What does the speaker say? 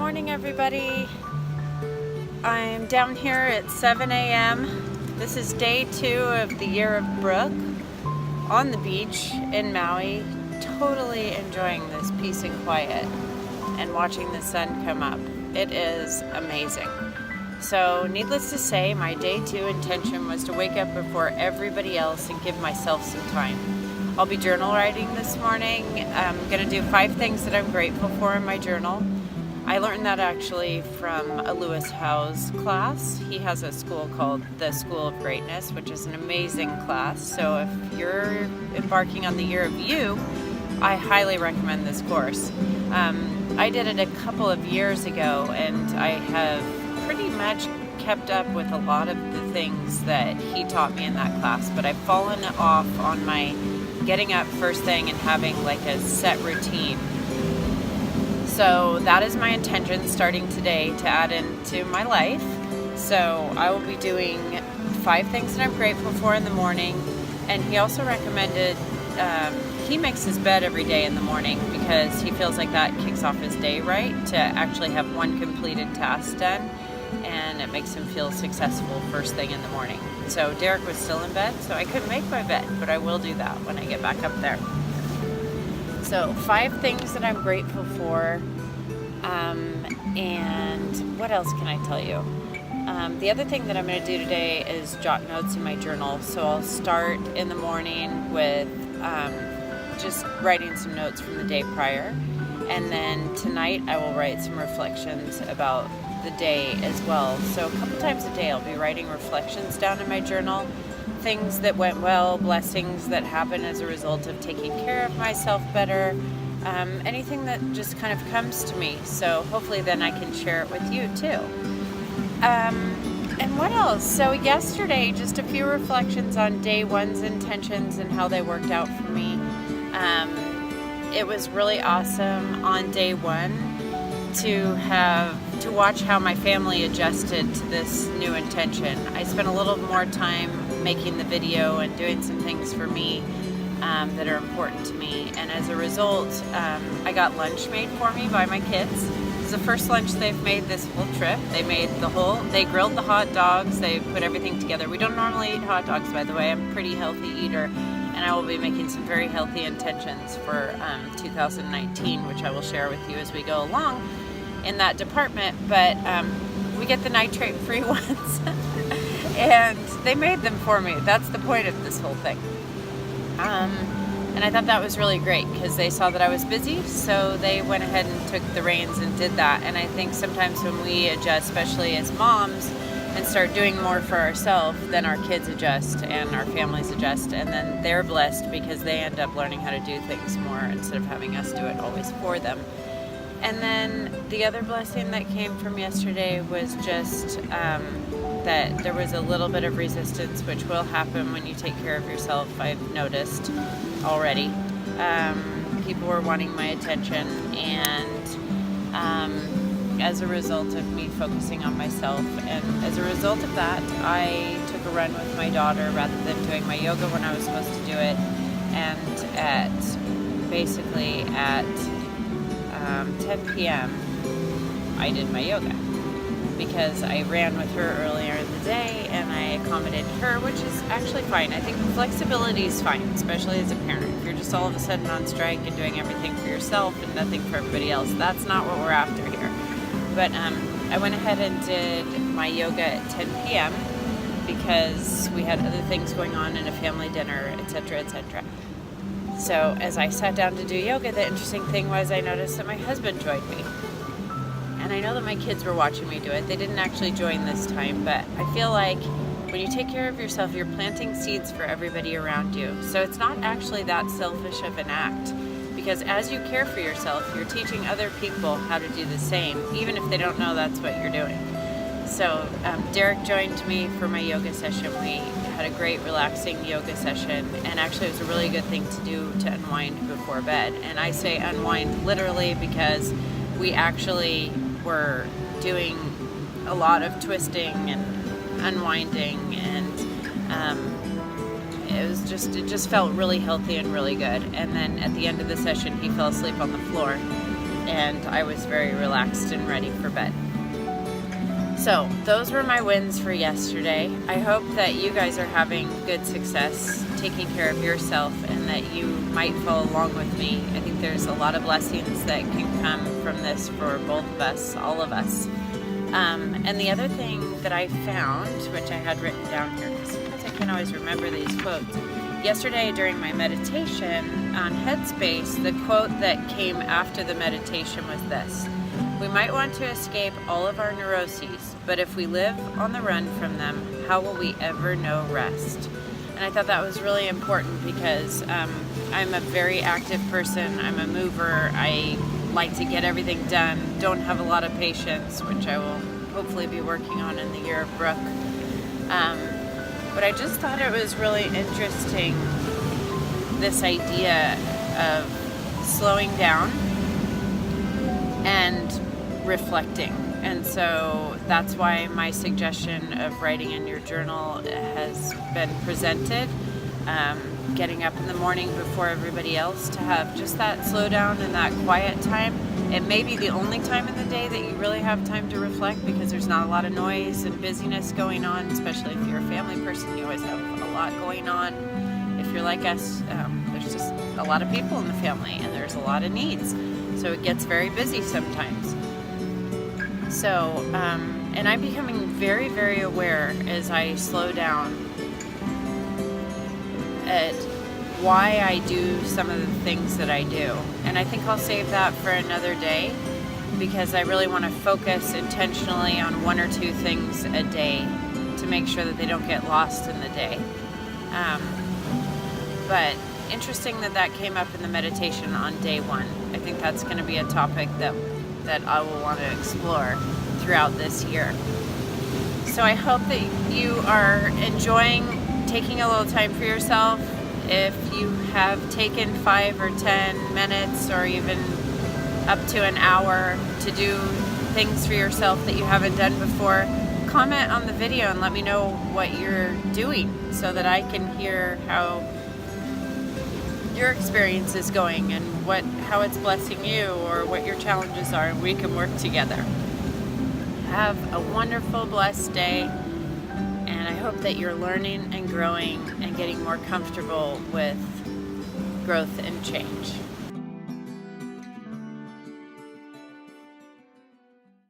morning, everybody. I'm down here at 7 a.m. This is day 2 of the Year of Brooke on the beach in Maui. Totally enjoying this peace and quiet and watching the sun come up. It is amazing. So needless to say, my day 2 intention was to wake up before everybody else and give myself some time. I'll be journal writing this morning. I'm going to do 5 things that I'm grateful for in my journal. I learned that actually from a Lewis Howes class. He has a school called the School of Greatness, which is an amazing class. So if you're embarking on the Year of You, I highly recommend this course. I did it a couple of years ago, and I have pretty much kept up with a lot of the things that he taught me in that class, but I've fallen off on my getting up first thing and having like a set routine. So that is my intention starting today to add into my life. So I will be doing 5 things that I'm grateful for in the morning. And he also recommended, he makes his bed every day in the morning because he feels like that kicks off his day right, to actually have one completed task done. And it makes him feel successful first thing in the morning. So Derek was still in bed, so I couldn't make my bed, but I will do that when I get back up there. So 5 things that I'm grateful for, and what else can I tell you? The other thing that I'm going to do today is jot notes in my journal. So I'll start in the morning with just writing some notes from the day prior, and then tonight I will write some reflections about the day as well. So a couple times a day I'll be writing reflections down in my journal. Things that went well, blessings that happened as a result of taking care of myself better, anything that just kind of comes to me. So hopefully then I can share it with you too. And what else? So yesterday, just a few reflections on day 1's intentions and how they worked out for me. It was really awesome on day 1 to watch how my family adjusted to this new intention. I spent a little more time making the video and doing some things for me that are important to me, and as a result I got lunch made for me by my kids. It's the first lunch they've made this whole trip. They grilled the hot dogs, they put everything together. We don't normally eat hot dogs, by the way. I'm a pretty healthy eater, and I will be making some very healthy intentions for 2019, which I will share with you as we go along in that department. But we get the nitrate free ones and they made them for me. That's the point of this whole thing. And I thought that was really great because they saw that I was busy, so they went ahead and took the reins and did that. And I think sometimes when we adjust, especially as moms, and start doing more for ourselves, then our kids adjust and our families adjust, and then they're blessed because they end up learning how to do things more instead of having us do it always for them. And then the other blessing that came from yesterday was just that there was a little bit of resistance, which will happen when you take care of yourself. I've noticed already. People were wanting my attention, and as a result of me focusing on myself, and as a result of that, I took a run with my daughter rather than doing my yoga when I was supposed to do it. And at 10 p.m. I did my yoga because I ran with her earlier in the day and I accommodated her, which is actually fine. I think flexibility is fine, especially as a parent. If you're just all of a sudden on strike and doing everything for yourself and nothing for everybody else, that's not what we're after here. But I went ahead and did my yoga at 10 p.m. because we had other things going on in a family dinner, etc., etc. So as I sat down to do yoga, the interesting thing was I noticed that my husband joined me. And I know that my kids were watching me do it. They didn't actually join this time, but I feel like when you take care of yourself, you're planting seeds for everybody around you. So it's not actually that selfish of an act, because as you care for yourself, you're teaching other people how to do the same, even if they don't know that's what you're doing. So Derek joined me for my yoga session. We had a great relaxing yoga session, and actually it was a really good thing to do to unwind before bed. And I say unwind literally because we actually were doing a lot of twisting and unwinding, and it just felt really healthy and really good. And then at the end of the session he fell asleep on the floor, and I was very relaxed and ready for bed. So those were my wins for yesterday. I hope that you guys are having good success taking care of yourself, and that you might follow along with me. I think there's a lot of blessings that can come from this for both of us, all of us. And the other thing that I found, which I had written down here, because sometimes I can't always remember these quotes. Yesterday during my meditation on Headspace, the quote that came after the meditation was this: "We might want to escape all of our neuroses, but if we live on the run from them, how will we ever know rest?" And I thought that was really important because I'm a very active person. I'm a mover. I like to get everything done. Don't have a lot of patience, which I will hopefully be working on in the Year of Brooke. But I just thought it was really interesting, this idea of slowing down and reflecting. And so that's why my suggestion of writing in your journal has been presented. Getting up in the morning before everybody else to have just that slow down and that quiet time. It may be the only time in the day that you really have time to reflect, because there's not a lot of noise and busyness going on, especially if you're a family person. You always have a lot going on. If you're like us, there's just a lot of people in the family, and there's a lot of needs. So it gets very busy sometimes. So, and I'm becoming very, very aware as I slow down at why I do some of the things that I do. And I think I'll save that for another day, because I really want to focus intentionally on one or two things a day to make sure that they don't get lost in the day. But interesting that came up in the meditation on day one. I think that's going to be a topic that I will want to explore throughout this year. So I hope that you are enjoying taking a little time for yourself. If you have taken 5 or 10 minutes or even up to an hour to do things for yourself that you haven't done before, comment on the video and let me know what you're doing so that I can hear how your experience is going and how it's blessing you, or what your challenges are, and we can work together. Have a wonderful, blessed day, and I hope that you're learning and growing and getting more comfortable with growth and change.